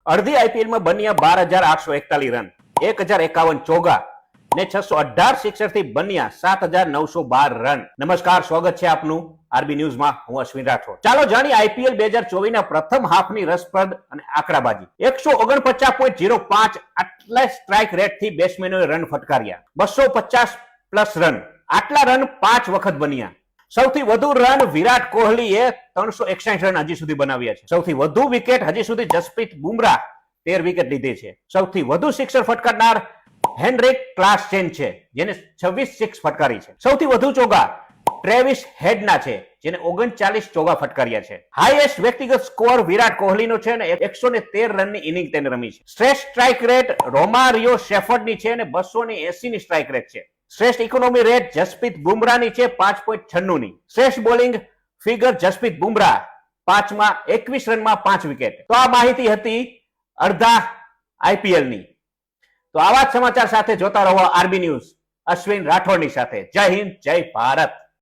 અડધી આઈપીએલ માં બન્યા 12,841 રન, 1,051 ચોગ્ગા ને 618 સિક્સર થી બન્યા 7,912 રન. નમસ્કાર, સ્વાગત છે આપનું આરબી ન્યૂઝમાં. હું અશ્વિન રાઠોડ. ચાલો જાણીએ આઈપીએલ 2024 ના પ્રથમ હાફની રસપ્રદ અને આંકડાબાજી. 149.05 આટલા સ્ટ્રાઇક રેટ થી બેટ્સમેનોએ રન ફટકાર્યા. 250 plus run. આટલા રન 5 વખત બન્યા. સૌથી વધુ રન વિરાટ કોહલીએ 361 રન હજી સુધી બનાવ્યા છે. સૌથી વધુ વિકેટ હજી સુધી જસપ્રીત બુમરાહ 13 વિકેટ લીધી છે. સૌથી વધુ સિક્સર ફટકારનાર હેનરિક ક્લાસેન છે, જેને 26 સિક્સ ફટકારી છે. સૌથી વધુ ચોગ્ગા ટ્રેવિસ હેડના છે, જેને 39 ચોગ્ગા ફટકાર્યા છે. હાઈએસ્ટ વ્યક્તિગત સ્કોર વિરાટ કોહલીનો છે અને 113 રનની ઇનિંગ તેને રમી છે. શ્રેષ્ઠ સ્ટ્રાઇક રેટ રોમારિયો શેફર્ડની છે અને 280 ની સ્ટ્રાઇક રેટ છે. શ્રેષ્ઠ ઇકોનોમી રેટ જસપ્રીત બુમરાહની છે 5.96 ની. શ્રેષ્ઠ bowling figure Jasprit Bumrah 21 રનમાં 5 wicket. તો આ માહિતી હતી અડધા આઈપીએલ ની. તો આવા જ સમાચાર સાથે જોતા રહો આરબી ન્યૂઝ અશ્વિન રાઠોડની સાથે. જય હિન્દ, જય ભારત.